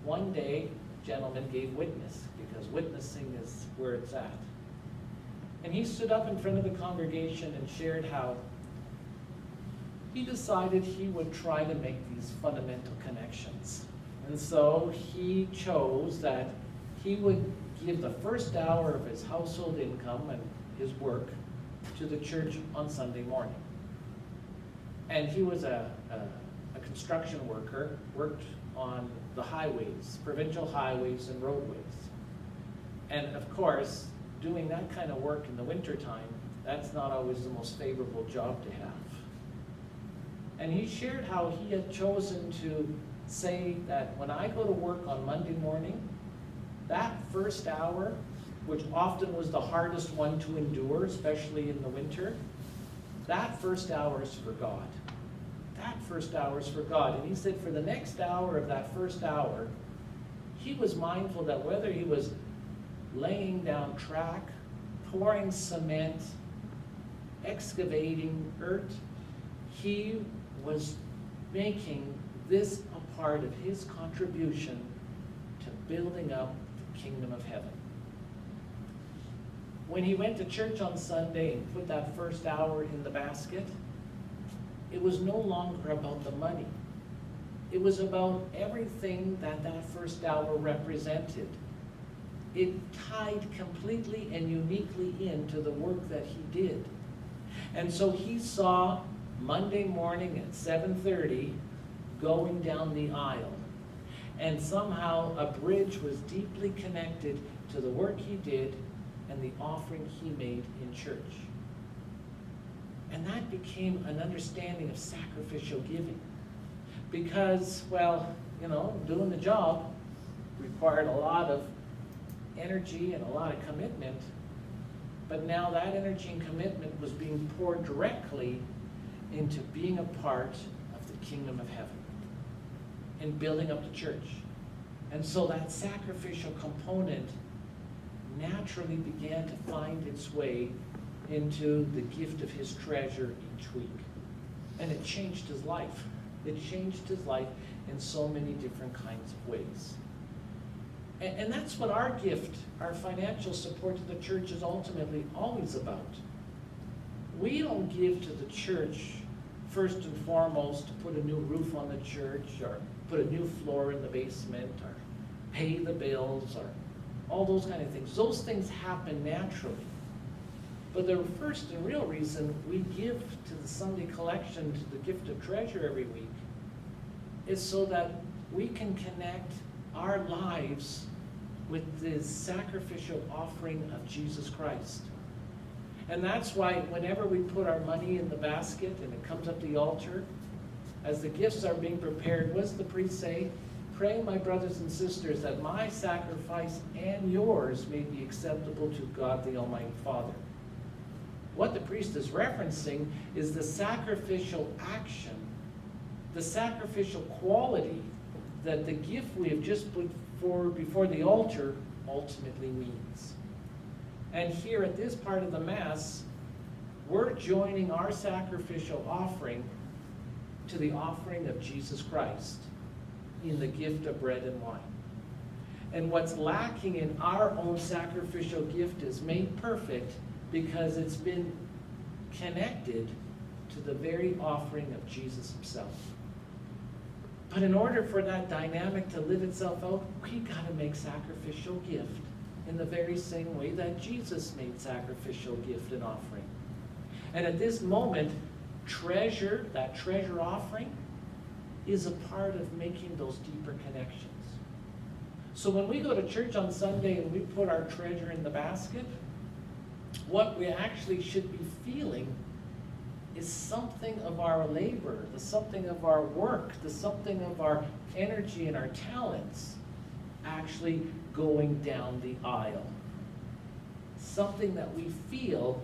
one day a gentleman gave witness, because witnessing is where it's at. And he stood up in front of the congregation and shared how he decided he would try to make these fundamental connections. And so he chose that he would give the first hour of his household income and his work to the church on Sunday morning. And he was a construction worker, worked on the highways, provincial highways and roadways. And of course, doing that kind of work in the wintertime, that's not always the most favorable job to have. And he shared how he had chosen to say that when I go to work on Monday morning, that first hour, which often was the hardest one to endure, especially in the winter, that first hour is for God. That first hour is for God. And he said for the next hour of that first hour, he was mindful that whether he was laying down track, pouring cement, excavating earth, he was making this a part of his contribution to building up the kingdom of heaven. When he went to church on Sunday and put that first hour in the basket, it was no longer about the money. It was about everything that that first hour represented. It tied completely and uniquely into the work that he did. And so he saw Monday morning at 7:30 going down the aisle. And somehow a bridge was deeply connected to the work he did and the offering he made in church. And that became an understanding of sacrificial giving. Because, well, doing the job required a lot of energy and a lot of commitment. But now that energy and commitment was being poured directly into being a part of the kingdom of heaven and building up the church. And so that sacrificial component naturally began to find its way into the gift of his treasure each week. And it changed his life. It changed his life in so many different kinds of ways. And that's what our gift, our financial support to the church is ultimately always about. We don't give to the church first and foremost to put a new roof on the church or put a new floor in the basement or pay the bills or all those kind of things. Those things happen naturally. But the first and real reason we give to the Sunday collection, to the gift of treasure every week, is so that we can connect our lives with the sacrificial offering of Jesus Christ. And that's why whenever we put our money in the basket and it comes up the altar, as the gifts are being prepared, what does the priest say? Pray, my brothers and sisters, that my sacrifice and yours may be acceptable to God the Almighty Father. What the priest is referencing is the sacrificial action, the sacrificial quality that the gift we have just put forward before the altar ultimately means. And here at this part of the Mass, we're joining our sacrificial offering to the offering of Jesus Christ in the gift of bread and wine. And what's lacking in our own sacrificial gift is made perfect because it's been connected to the very offering of Jesus himself. But in order for that dynamic to live itself out, we got to make sacrificial gift in the very same way that Jesus made sacrificial gift and offering. And at this moment, that treasure offering, is a part of making those deeper connections. So when we go to church on Sunday and we put our treasure in the basket, what we actually should be feeling is something of our labor, the something of our work, the something of our energy and our talents actually going down the aisle. Something that we feel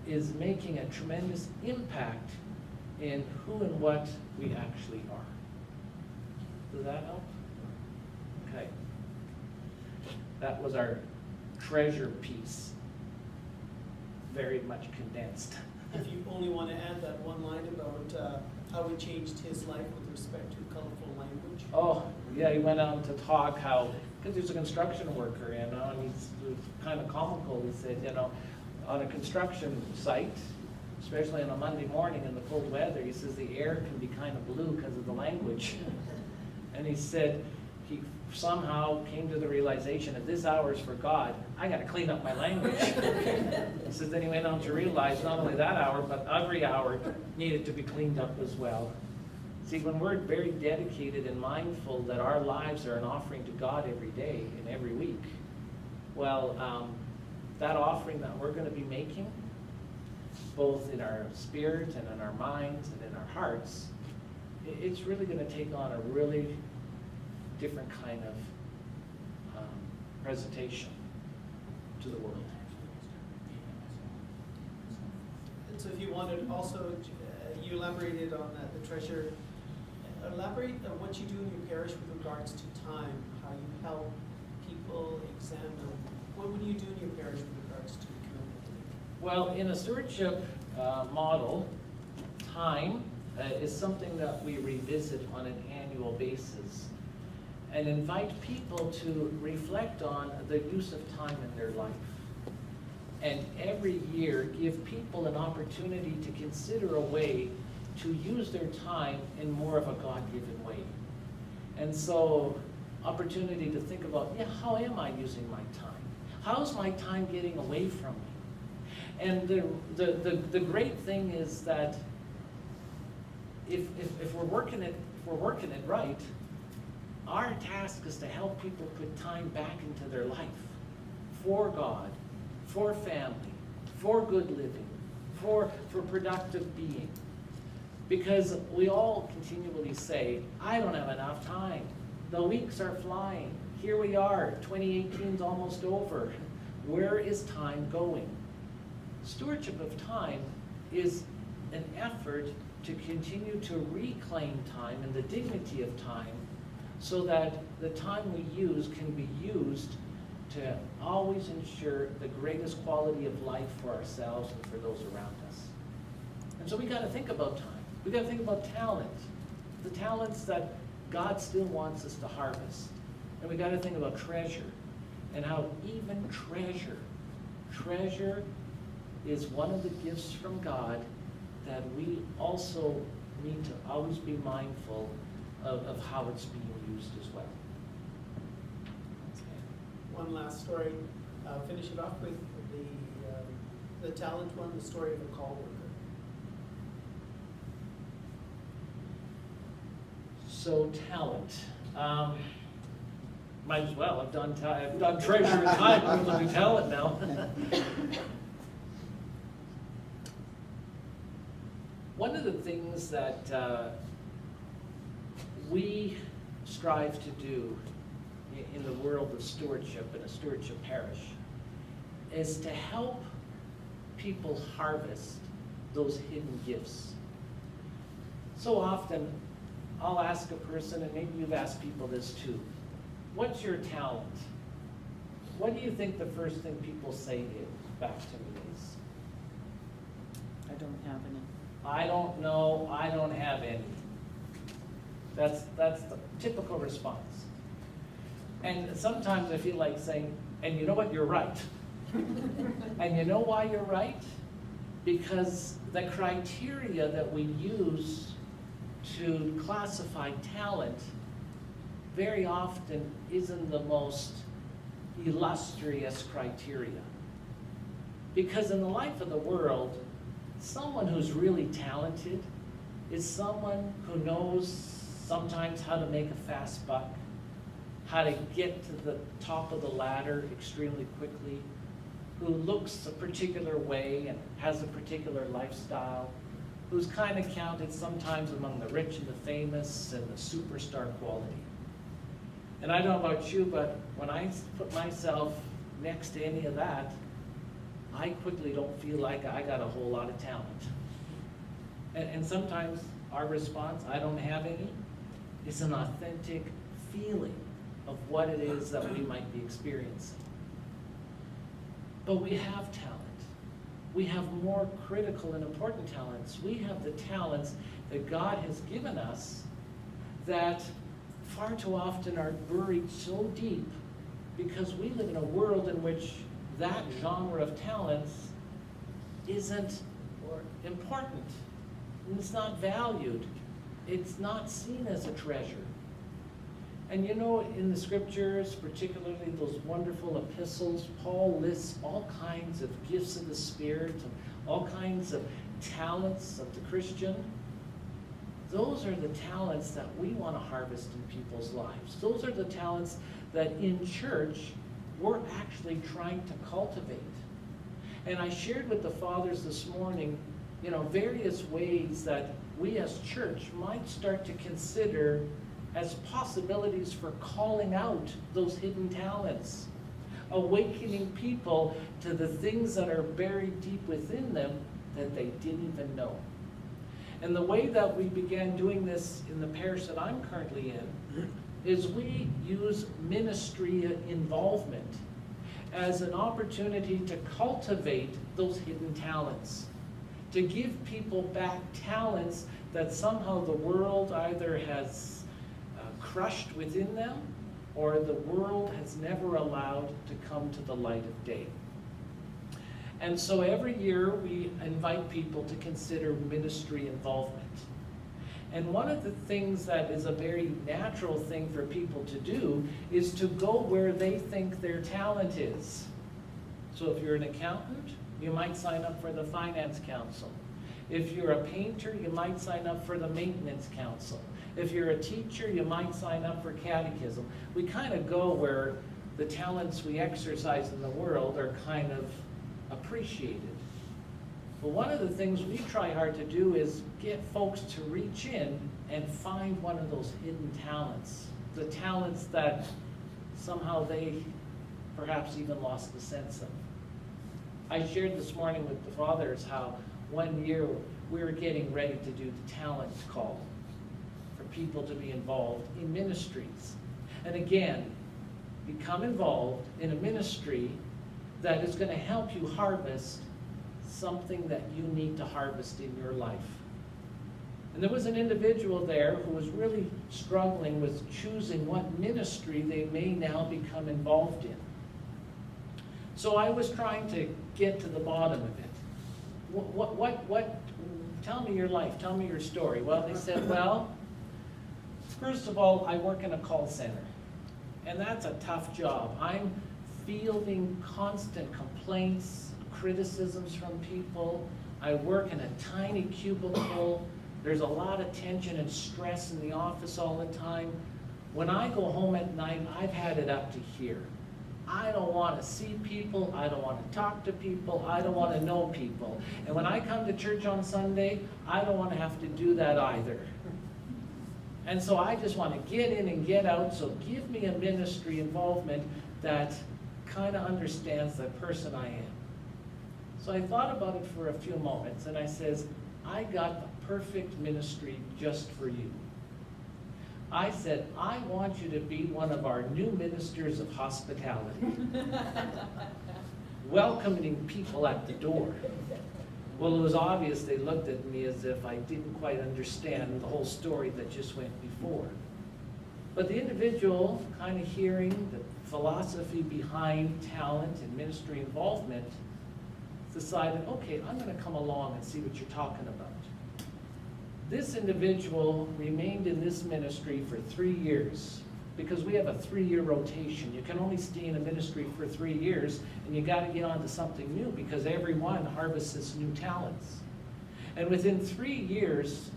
is making a tremendous impact in who and what we actually are. Does that help? Okay. That was our treasure piece. Very much condensed. If you only want to add that one line about how it changed his life with respect to colorful language. Oh, yeah, he went on to talk how, because he's a construction worker, you know, and he's kind of comical. He said, you know, on a construction site, especially on a Monday morning in the cold weather, he says the air can be kind of blue because of the language. And he said he somehow came to the realization at this hour is for God, I got to clean up my language. He says then he went on to realize not only that hour, but every hour needed to be cleaned up as well. See, when we're very dedicated and mindful that our lives are an offering to God every day and every week, well, that offering that we're going to be making, both in our spirit and in our minds and in our hearts, it's really going to take on a really different kind of presentation to the world. And so if you wanted also, you elaborated on the treasure. Elaborate on what you do in your parish with regards to time, how you help people examine. What would you do in your parish with regards to community? Well, in a stewardship model, time is something that we revisit on an annual basis and invite people to reflect on the use of time in their life. And every year give people an opportunity to consider a way to use their time in more of a God-given way. And so, opportunity to think about, yeah, how am I using my time? How's my time getting away from me? And the great thing is that if we're working it right, our task is to help people put time back into their life for God, for family, for good living, for productive being. Because we all continually say, I don't have enough time. The weeks are flying. Here we are, 2018's almost over. Where is time going? Stewardship of time is an effort to continue to reclaim time and the dignity of time so that the time we use can be used to always ensure the greatest quality of life for ourselves and for those around us. And so we got to think about time. We got to think about talent, the talents that God still wants us to harvest. And we got to think about treasure and how even treasure is one of the gifts from God that we also need to always be mindful of how it's being used as well. One last story. Finish it off with the talent one, the story of a call worker. So talent. Might as well. I've done treasure and time. I'm going to do talent now. One of the things that we strive to do in the world of stewardship, in a stewardship parish, is to help people harvest those hidden gifts. So often, I'll ask a person, and maybe you've asked people this too, what's your talent? What do you think the first thing people say back to me is? I don't have any. I don't know, I don't have any. That's the typical response. And sometimes I feel like saying, and you know what, you're right. And you know why you're right? Because the criteria that we use to classify talent very often isn't the most illustrious criteria. Because in the life of the world, someone who's really talented is someone who knows sometimes how to make a fast buck, how to get to the top of the ladder extremely quickly, who looks a particular way and has a particular lifestyle, who's kind of counted sometimes among the rich and the famous and the superstar quality. And I don't know about you, but when I put myself next to any of that, I quickly don't feel like I got a whole lot of talent. And sometimes our response, I don't have any, is an authentic feeling of what it is that we might be experiencing. But we have talent. We have more critical and important talents. We have the talents that God has given us that far too often are buried so deep because we live in a world in which that genre of talents isn't important. It's not valued. It's not seen as a treasure. And you know, in the scriptures, particularly those wonderful epistles, Paul lists all kinds of gifts of the Spirit, and all kinds of talents of the Christian. Those are the talents that we want to harvest in people's lives. Those are the talents that in church we're actually trying to cultivate. And I shared with the fathers this morning, you know, various ways that we as church might start to consider as possibilities for calling out those hidden talents, awakening people to the things that are buried deep within them that they didn't even know. And the way that we began doing this in the parish that I'm currently in is we use ministry involvement as an opportunity to cultivate those hidden talents, to give people back talents that somehow the world either has crushed within them or the world has never allowed to come to the light of day. And so every year we invite people to consider ministry involvement. And one of the things that is a very natural thing for people to do is to go where they think their talent is. So if you're an accountant, you might sign up for the finance council. If you're a painter, you might sign up for the maintenance council. If you're a teacher, you might sign up for catechism. We kind of go where the talents we exercise in the world are kind of appreciated. But one of the things we try hard to do is get folks to reach in and find one of those hidden talents, the talents that somehow they perhaps even lost the sense of. I shared this morning with the fathers how one year we were getting ready to do the talent call for people to be involved in ministries. And again, become involved in a ministry that is going to help you harvest something that you need to harvest in your life. And there was an individual there who was really struggling with choosing what ministry they may now become involved in. So I was trying to get to the bottom of it. Tell me your life, tell me your story. Well, they said, well, first of all, I work in a call center, and that's a tough job. I'm fielding constant complaints, criticisms from people. I work in a tiny cubicle. There's a lot of tension and stress in the office all the time. When I go home at night, I've had it up to here. I don't want to see people. I don't want to talk to people. I don't want to know people. And when I come to church on Sunday, I don't want to have to do that either. And so I just want to get in and get out. So give me a ministry involvement that kind of understands the person I am. So I thought about it for a few moments, and I says, I got the perfect ministry just for you. I said, I want you to be one of our new ministers of hospitality, welcoming people at the door. Well, it was obvious they looked at me as if I didn't quite understand the whole story that just went before. But the individual, kind of hearing the philosophy behind talent and ministry involvement, decided, okay, I'm going to come along and see what you're talking about. This individual remained in this ministry for 3 years because we have a 3-year rotation. You can only stay in a ministry for 3 years, and you got to get on to something new because everyone harvests new talents. And within 3 years,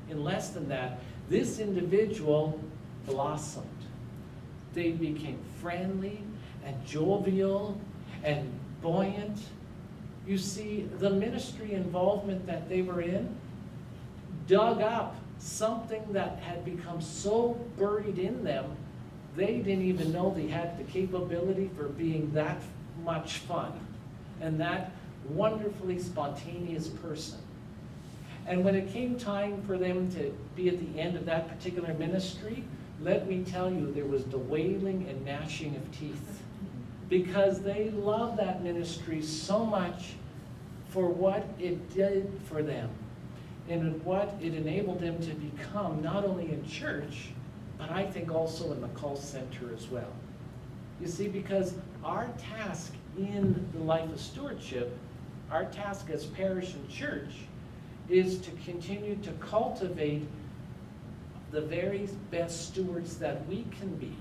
in less than that, this individual blossomed. They became friendly and jovial and buoyant. You see, the ministry involvement that they were in dug up something that had become so buried in them, they didn't even know they had the capability for being that much fun and that wonderfully spontaneous person. And when it came time for them to be at the end of that particular ministry, let me tell you, there was the wailing and gnashing of teeth, because they loved that ministry so much for what it did for them and what it enabled them to become, not only in church, but I think also in the call center as well. You see, because our task in the life of stewardship, our task as parish and church, is to continue to cultivate the very best stewards that we can be,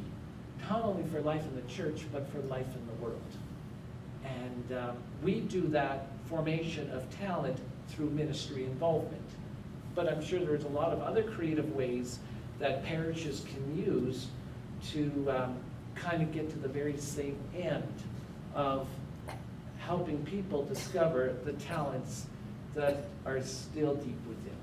not only for life in the church, but for life in the world. And we do that formation of talent through ministry involvement. But I'm sure there's a lot of other creative ways that parishes can use to kind of get to the very same end of helping people discover the talents that are still deep within.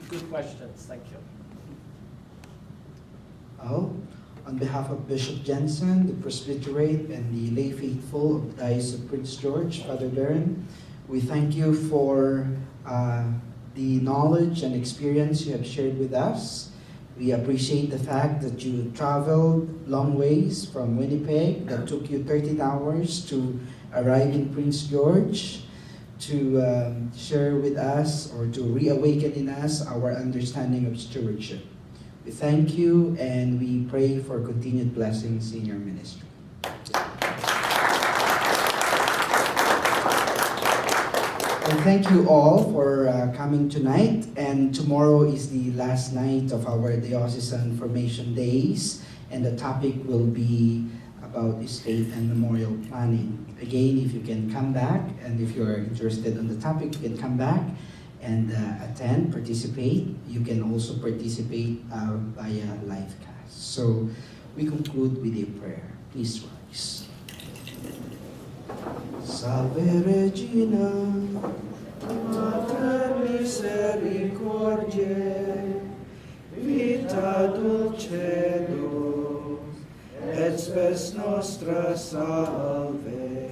Good questions, thank you. Well, on behalf of Bishop Jensen, the Presbyterate, and the lay faithful of the Diocese of Prince George, Father Darrin, we thank you for the knowledge and experience you have shared with us. We appreciate the fact that you traveled long ways from Winnipeg, that took you 13 hours to arrive in Prince George, to share with us or to reawaken in us our understanding of stewardship. We thank you and we pray for continued blessings in your ministry. And thank you all for coming tonight. And tomorrow is the last night of our Diocesan Formation Days, and the topic will be about estate and memorial planning. Again, if you can come back, and if you're interested in the topic, you can come back and attend, participate. You can also participate via live cast. So we conclude with a prayer. Please rise. Salve Regina, Mater misericordiae, vita dulcedo, et spes nostra salve.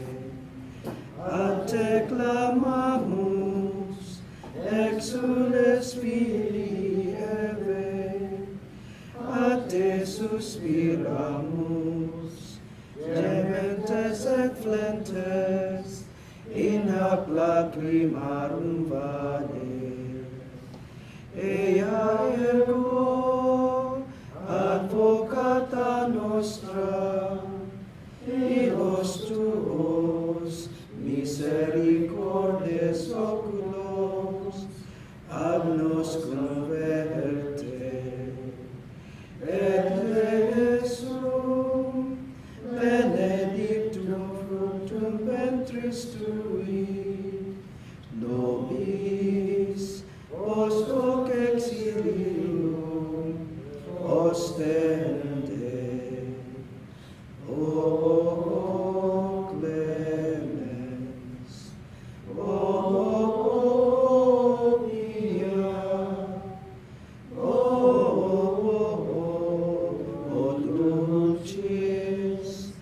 A te clamamus, exules filii Eve, a te suspiramus, gementes et flentes, in hac lacrimarum vade. Ea ergo, advocata nostra, Dios tuos, misericordes oculos, ab nos converte. Et Jesum, benedictum fructum ventris tui, nobis post hoc exilium ostende. O clemens, o pia, o dulcis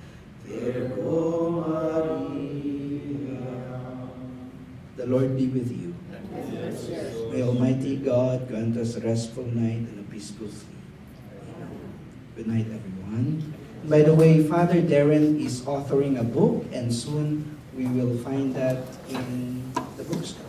Virgo Maria. The Lord be with you. May Almighty God grant us a restful night and a peaceful sleep. Good night, everyone. By the way, Father Darrin is authoring a book, and soon we will find that in the bookstores.